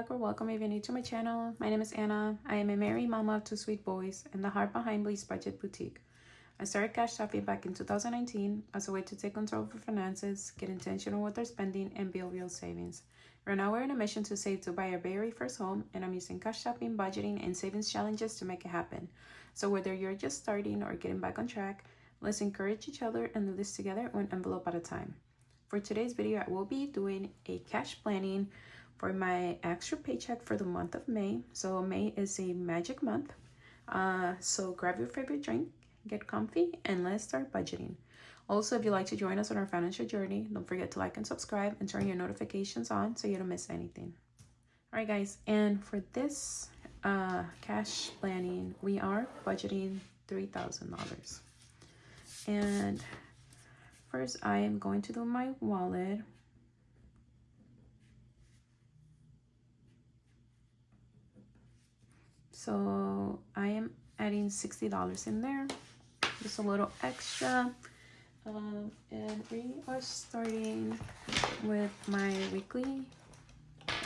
back or welcome if you're new to my channel. My name is Anna. I am a married mama of two sweet boys and the heart behind Bliss Budget Boutique. I started cash shopping back in 2019 as a way to take control of our finances, get intentional with our spending, and build real savings. Right now we're on a mission to save to buy our very first home, and I'm using cash shopping, budgeting, and savings challenges to make it happen. So whether you're just starting or getting back on track, let's encourage each other and do this together one envelope at a time. For today's video, I will be doing a cash planning for my extra paycheck for the month of May. So May is a magic month. So grab your favorite drink, get comfy, and let's start budgeting. Also, if you'd like to join us on our financial journey, don't forget to like and subscribe and turn your notifications on so you don't miss anything. All right, guys, and for this cash planning, we are budgeting $3,000. And first, I am going to do my wallet. So I am adding $60 in there, just a little extra. And we are starting with my weekly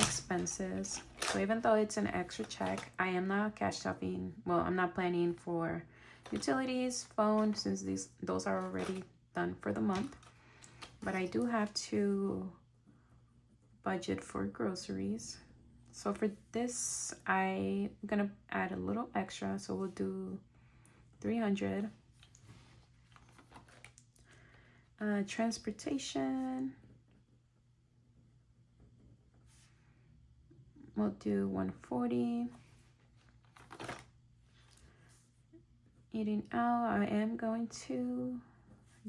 expenses. So even though it's an extra check, I am not cash shopping. Well, I'm not planning for utilities, phone, since those are already done for the month. But I do have to budget for groceries. So for this, I'm gonna add a little extra. So we'll do 300. Transportation, we'll do 140. Eating out, I am going to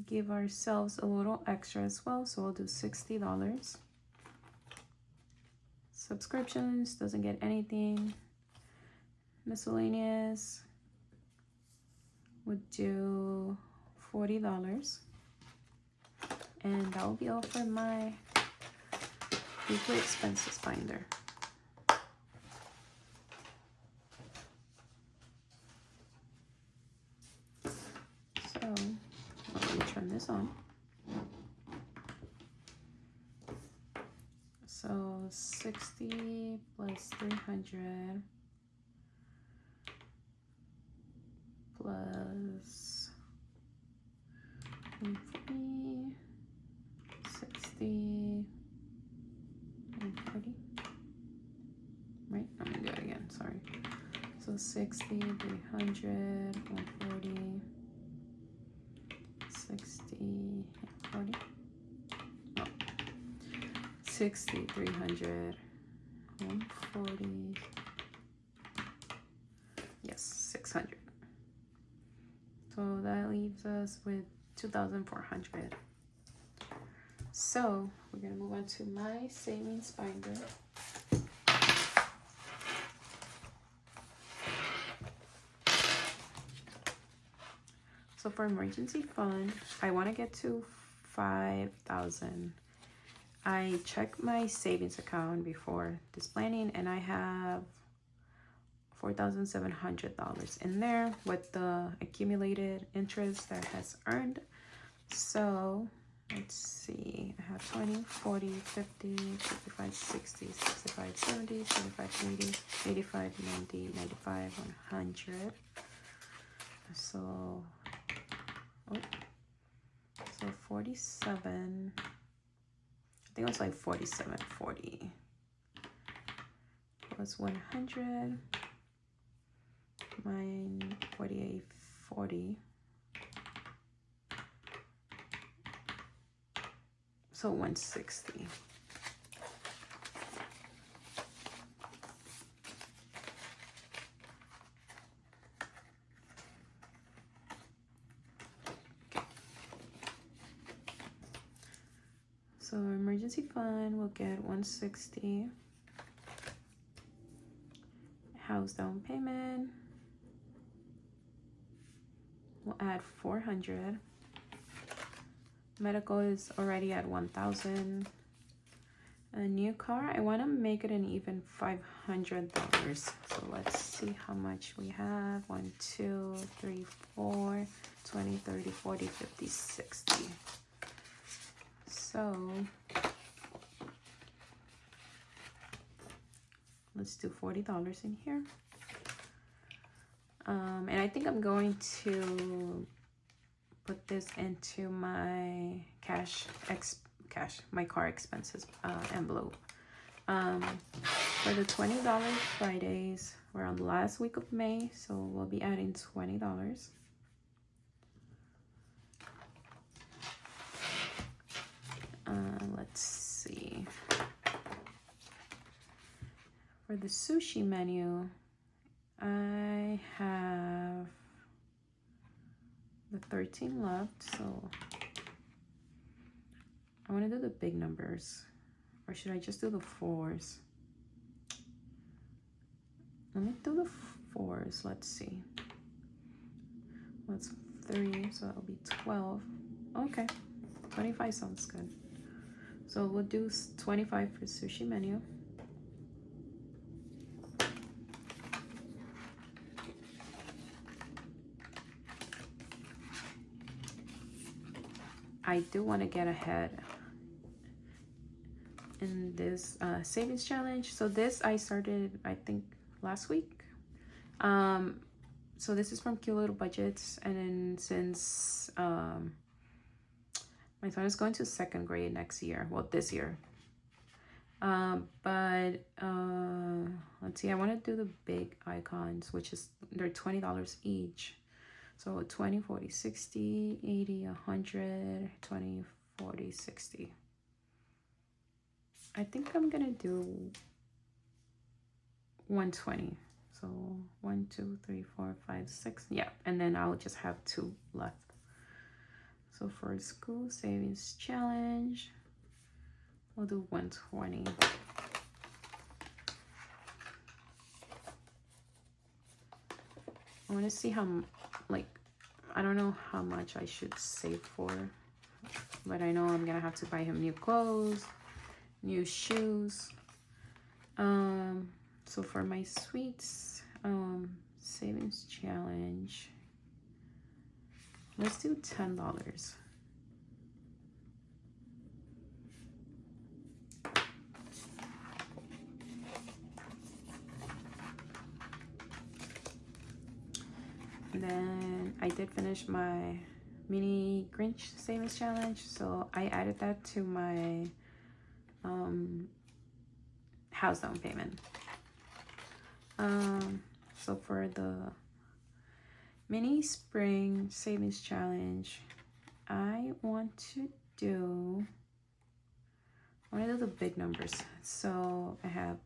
give ourselves a little extra as well. So we'll do $60. Subscriptions, doesn't get anything. Miscellaneous would do $40. And that will be all for my weekly expenses binder. So let me turn this on. So 60 plus 300 plus 140, 60, 140. Right? I'm gonna do it again, sorry. So 60, 300, 140, 60, 40. 60, 300, 140, yes, 600. So that leaves us with 2,400. So we're gonna move on to my savings binder. So for emergency fund, I want to get to 5,000. I checked my savings account before this planning and I have $4,700 in there with the accumulated interest that has earned. So let's see, I have 20, 40, 50, 55, 60, 65, 70, 75, 80, 85, 90, 95, 100. So, so 47. I think it was like 47.40 plus 100 minus 48.40. So 160. So emergency fund will get 160. House down payment, we'll add 400. Medical is already at 1,000. A new car, I want to make it an even $500. So let's see how much we have. 1, 2, 3, 4, 20, 30, 40, 50, 60. So Let's do $40 in here. And I think I'm going to put this into my my car expenses envelope. For the $20 Fridays, we're on the last week of May, so we'll be adding $20. Let's see. For the sushi menu, I have the 13 left, so I want to do the big numbers, or should I just do the 4s? Let me do the 4s. Let's see. That's 3, so that'll be 12. Okay, 25 sounds good. So we'll do 25 for sushi menu. I do want to get ahead in this savings challenge. So this I started, I think, last week. So this is from Cute Little Budgets, and then since my son is going to 2nd grade next year, well, this year. But let's see, I want to do the big icons, which is they're $20 each. So 20, 40, 60, 80, 100, 20, 40, 60. I think I'm gonna do 120. So 1, 2, 3, 4, 5, 6. Yeah, and then I'll just have 2 left. So for school savings challenge, we'll do 120. I want to see how, like, I don't know how much I should save for, but I know I'm gonna have to buy him new clothes, new shoes. So for my sweets savings challenge, let's do $10. And then I did finish my mini Grinch savings challenge, so I added that to my house down payment. So for the mini spring savings challenge, I want to do the big numbers. So I have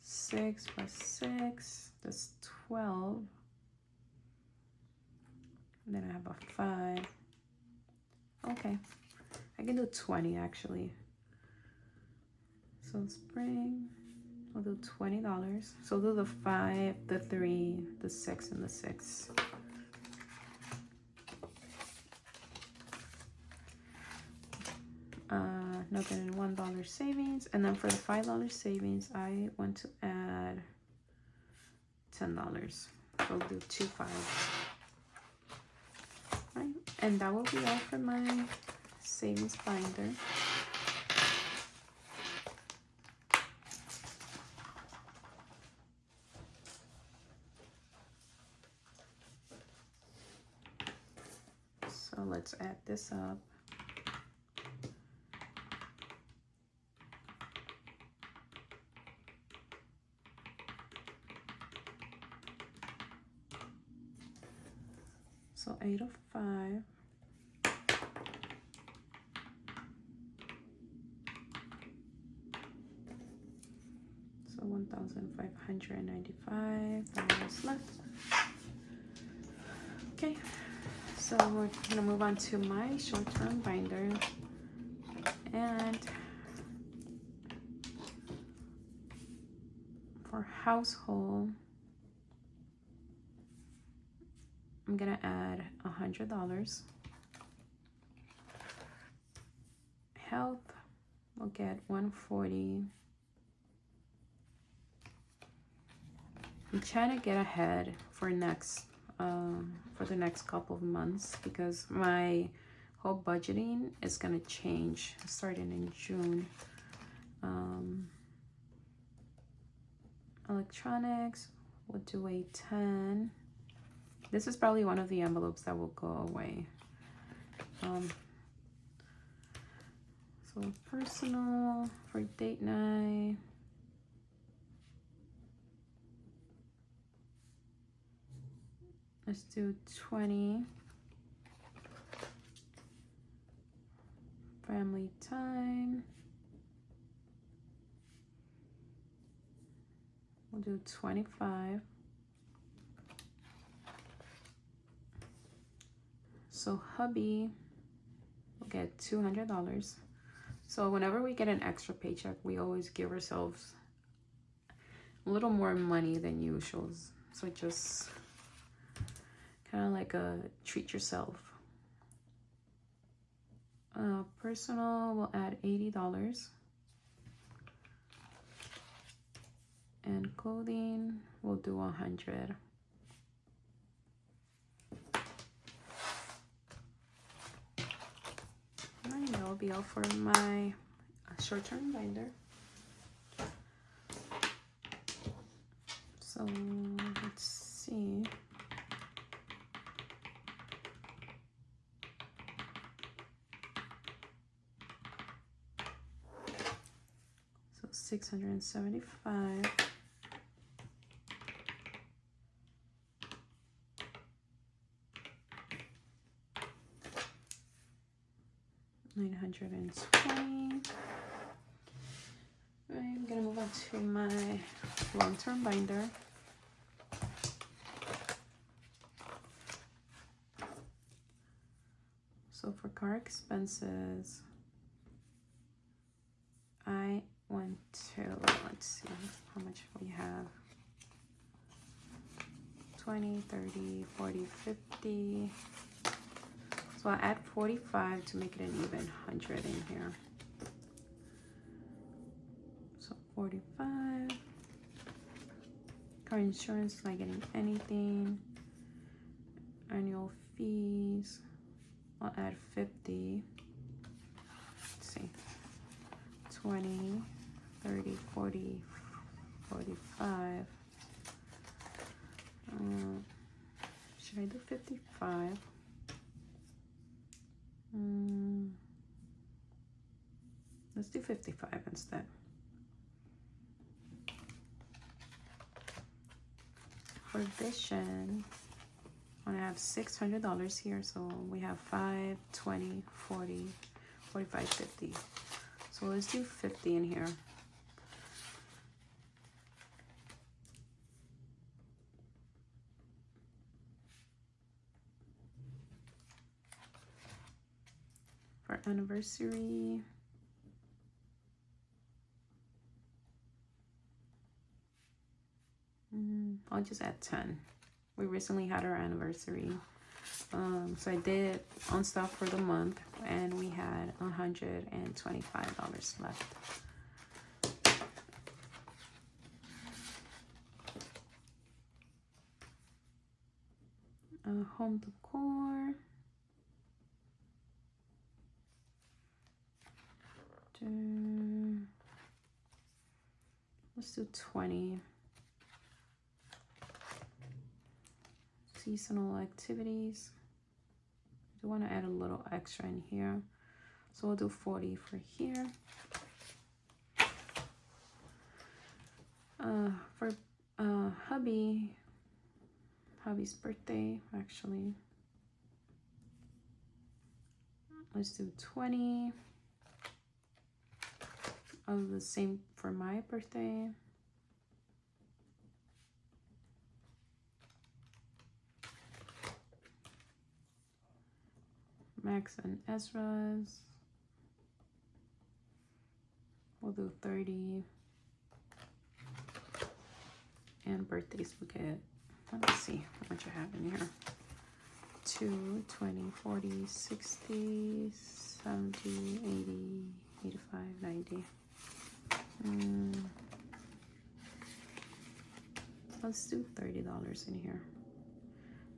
6 plus 6, that's 12. And then I have a 5. Okay, I can do 20 actually. So spring, I'll do $20. So I'll do the 5, the 3, the 6, and the 6. Nothing in $1 savings. And then for the $5 savings, I want to add $10. So I'll do 2 5s. Right, and that will be all for my savings binder. So let's add this up. So 805. So $1,595 left. Okay, so we're gonna move on to my short-term binder, and for household, I'm gonna add $100. Health, we'll get $140. I'm trying to get ahead for the next couple of months, because my whole budgeting is gonna change starting in June. Electronics, we'll do a 10. This is probably one of the envelopes that will go away. So personal for date night. Let's do 20. Family time. We'll do 25. So hubby will get $200. So whenever we get an extra paycheck, we always give ourselves a little more money than usual. So just kind of like a treat yourself. Personal, we'll add $80. And clothing, we'll do 100. And that will be all for my short-term binder. So let's see. So 675. $920. I'm gonna move on to my long-term binder. So for car expenses, I went to, let's see how much we have. 20, 30, 40, 50. So I'll add 45 to make it an even 100 in here. So 45. Car insurance, not getting anything. Annual fees, I'll add 50. Let's see. 20, 30, 40, 45. Should I do 55? Let's do 55 instead. For vision, I have $600 here, so we have 5, 20, 40, 45, 50. So let's do 50 in here. For anniversary, I'll just add 10. We recently had our anniversary. So I did on stuff for the month, and we had $125 left. Home decor. Let's do 20. Seasonal activities. I do want to add a little extra in here, so we'll do 40 for here. For hubby's birthday, actually, let's do 20. I'll do the same for my birthday. Max and Ezra's, we'll do 30. And birthdays we get, let's see how much I have in here. 2, 20, 40, 60, 70, 80, 85, 90. Let's do $30 in here.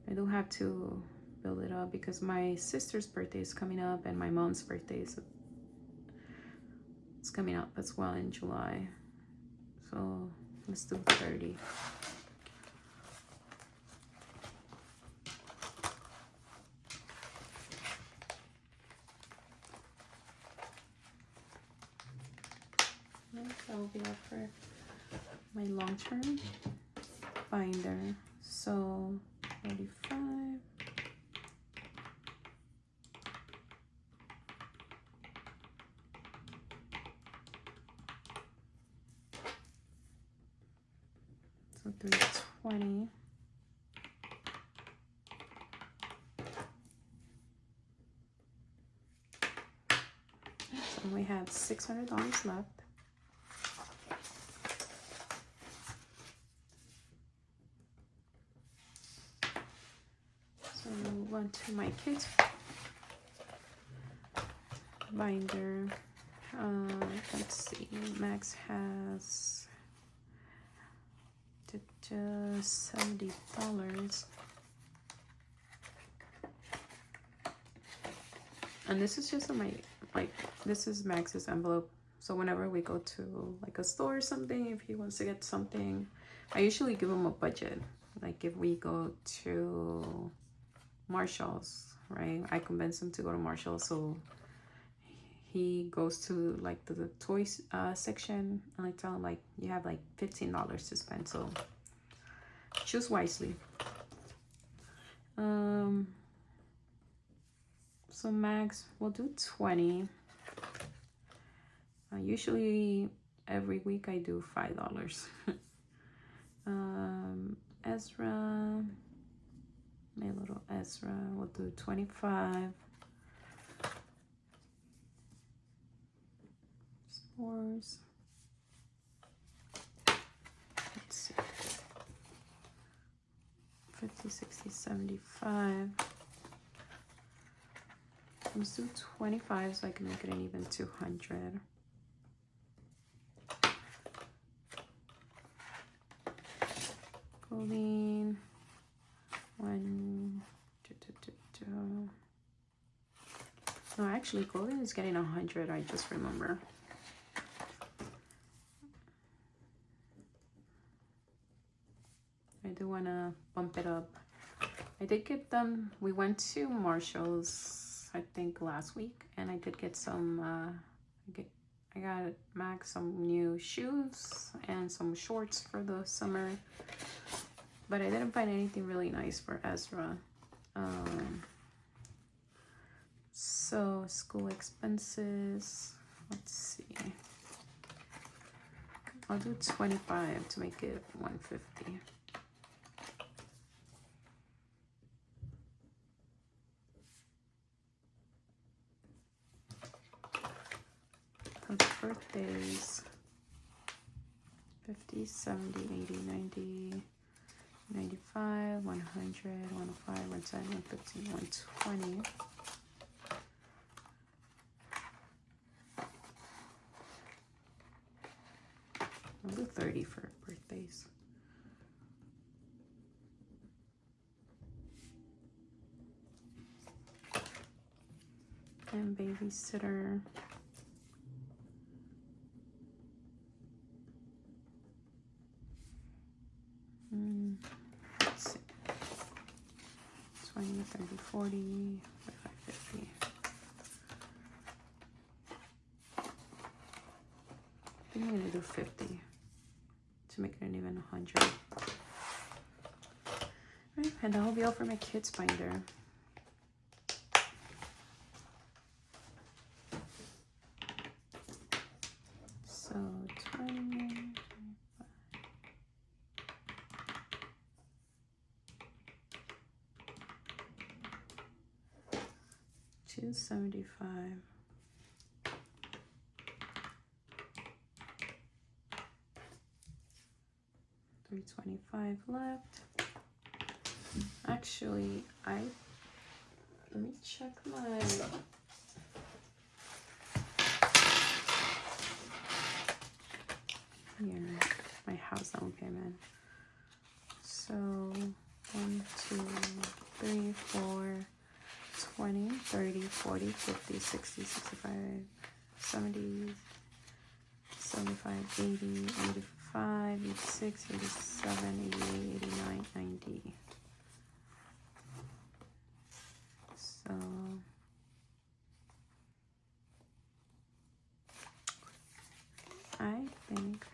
I do have to build it up because my sister's birthday is coming up, and my mom's birthday is coming up as well in July. So Let's do 30. That will be all for my long-term binder. So 45. So 320. So we have $600 left. So we'll move on to my kids binder. Let's see, Max has just $70. And this is just this is Max's envelope. So whenever we go to like a store or something, if he wants to get something, I usually give him a budget. Like if we go to Marshall's, right? I convince him to go to Marshall's, so he goes to like the toys section, and I tell him like you have like $15 to spend, so choose wisely. So Max, we'll do 20. Usually every week I do $5. Ezra, my little Ezra, we'll do 25. Spores. Let's see. 50, 60, 75. Let's do 25 so I can make it an even 200. Clothing. No, actually, clothing is getting 100. I just remember. I do want to bump it up. I did get them. We went to Marshall's, I think, last week, and I did get some. I got Max some new shoes and some shorts for the summer, but I didn't find anything really nice for Ezra. So school expenses, let's see. I'll do 25 to make it 150. Birthdays, 50, 70, 80, 90, 95, 100, 105, 110, 115, 120. I'll do 30 for birthdays. And babysitter. Let's see. 20, 30, 40, 45, 50. I think I'm gonna do 50 to make it an even 100. Right, and that will be all for my kids binder. So 20. 275. 325 left. Actually, let me check my my house down payment. So 1, 2, 3, 4, 20, 30, 40, 50, 60, 65, 70, 75, 80, 85, 86, 87, 88, 89, 90. So I think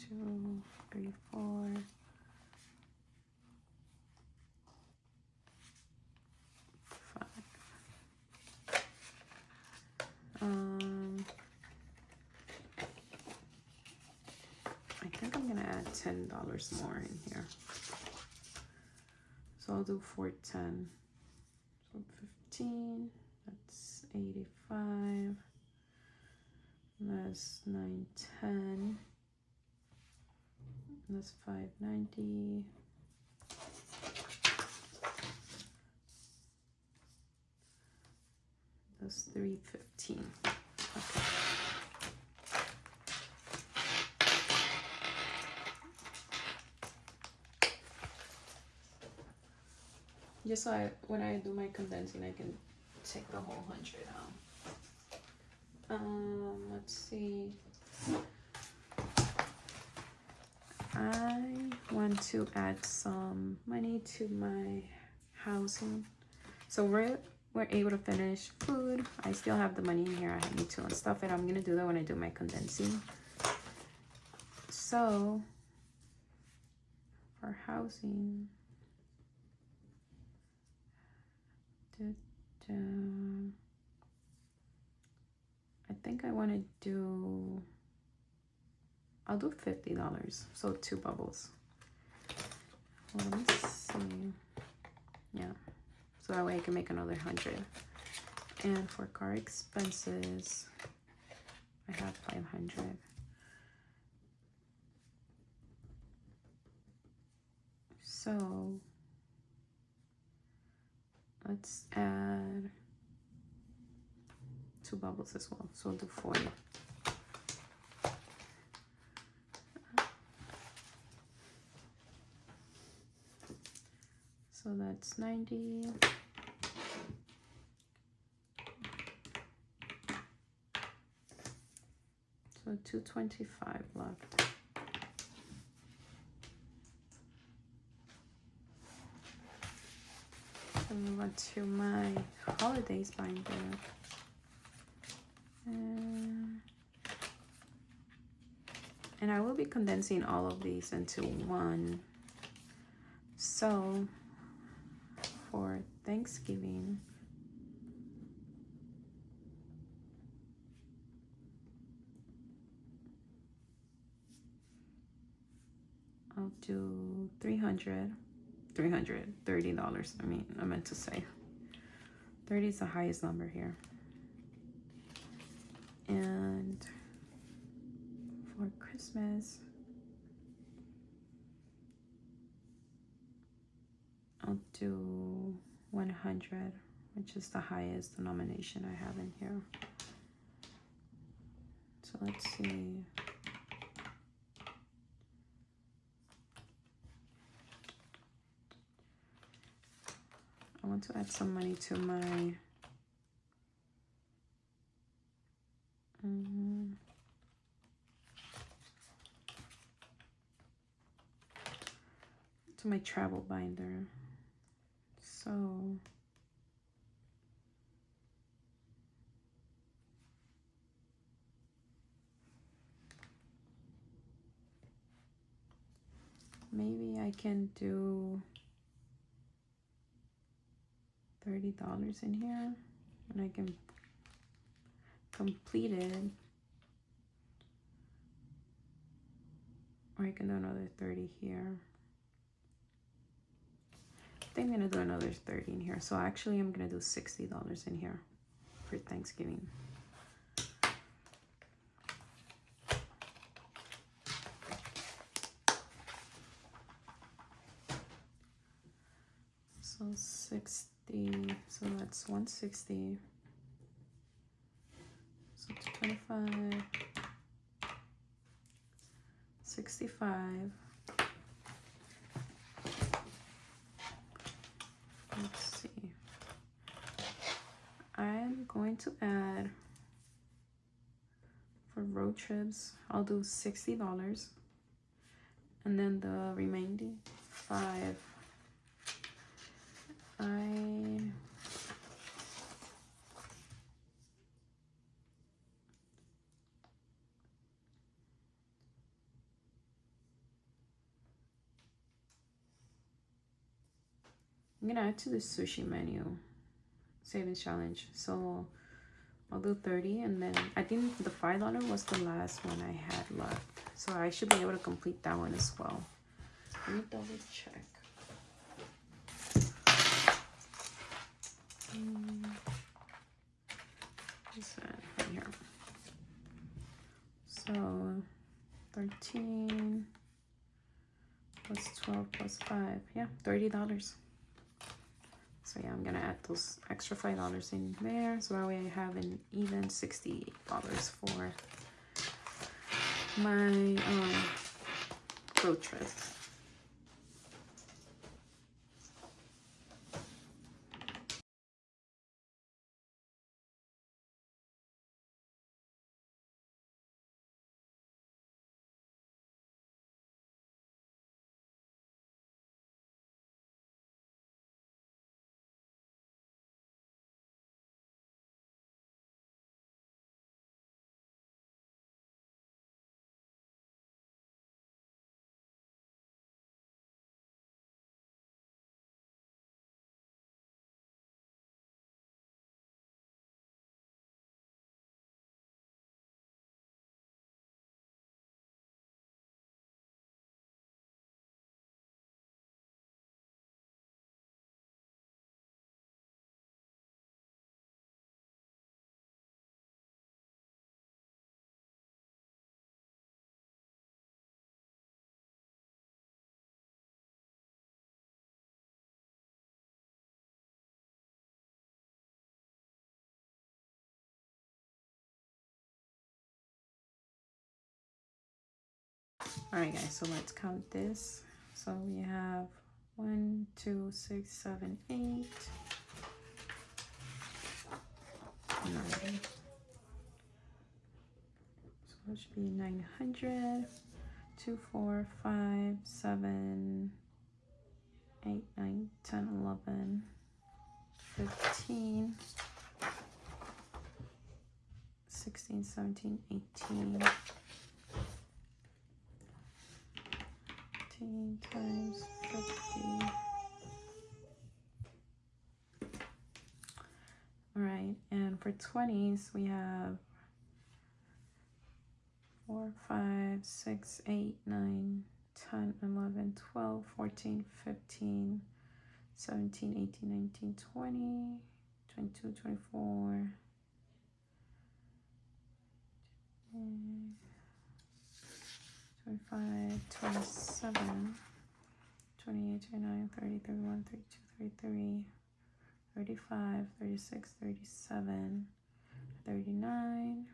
2, 3, 4. I think I'm gonna add $10 more in here. So I'll do 410. So 15, that's 85. That's 910. That's 590. That's 315. Okay. Just so when I do my condensing, I can take the whole 100 out. Let's see. I want to add some money to my housing. So we're able to finish food. I still have the money in here. I need to unstuff it. I'm gonna do that when I do my condensing. So for housing, I think I want to do, I'll do $50, so 2 bubbles. Well, let me see. Yeah, so that way I can make another 100. And for car expenses, I have 500. So let's add 2 bubbles as well. So we'll do 40. So that's 90. So 225 left. So move on to my holidays binder. And I will be condensing all of these into one. So for Thanksgiving, I'll do $330. I mean, I meant to say 30 is the highest number here. And for Christmas, I'll do 100, which is the highest denomination I have in here. So let's see. I want to add some money to my travel binder. So maybe I can do $30 in here, and I can complete it, or I can do another 30 here. I think I'm gonna do another 30 in here. So actually I'm gonna do $60 in here for Thanksgiving. So 60, so that's 160. So 25, 65. Let's see. I'm going to add for road trips, I'll do $60. And then the remaining 5, I'm gonna add to the sushi menu savings challenge. So I'll do 30, and then I think the $5 was the last one I had left. So I should be able to complete that one as well. Let me double check. What's that right here? So 13 plus 12 plus 5. Yeah, $30. So yeah, I'm gonna add those extra $5 in there, so that way I have an even $68 for my road trip. All right, guys, so let's count this. So we have 1, 2, 6, 7, 8, 9. So it should be 900. 2, 4, 5, 7, 8, 9, 10, 11, 15, 16, 17, 18. 18 times 50. All right, and for 20s, we have 4, 5, 6, 8, 9, 10, 11, 12, 14, 15, 17, 18, 19, 20, 22, 24, 25, 27, 28, 29, 30, 31, 32, 33, 35, 36, 37, 39,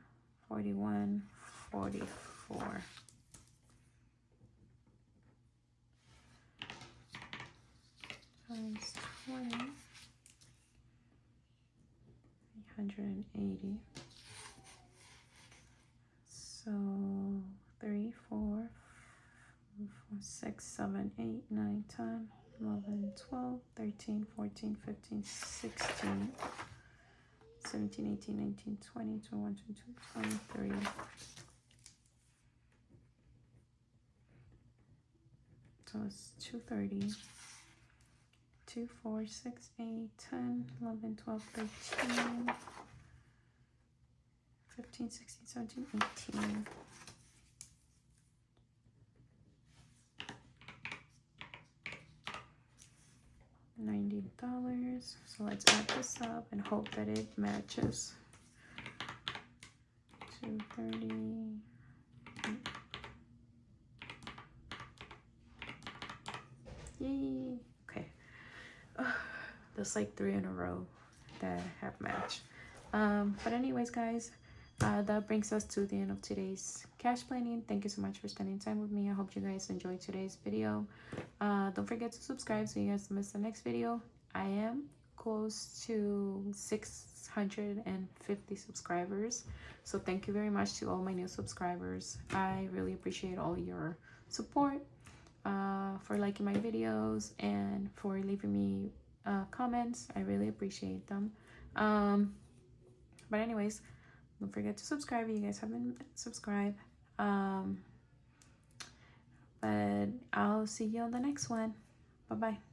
41, 44. Times 20, 380. So 3, 4, 6, 7, 8, 9, 10, 11, 12, 13, 14, 15, 16, 17, 18, 19, 20, 21, 22, 23. So it's 230. 2, 4, 6, 8, 10, 11, 12, 13, 15, 16, 17, 18. $90. So let's add this up and hope that it matches. 230. Yay. Okay. That's like 3 in a row that have matched. But anyways, guys, that brings us to the end of today's cash planning. Thank you so much for spending time with me. I hope you guys enjoyed today's video. Don't forget to subscribe so you guys don't miss the next video. I am close to 650 subscribers. So thank you very much to all my new subscribers. I really appreciate all your support, for liking my videos and for leaving me comments. I really appreciate them. But anyways, don't forget to subscribe if you guys haven't subscribed. But I'll see you on the next one. Bye bye.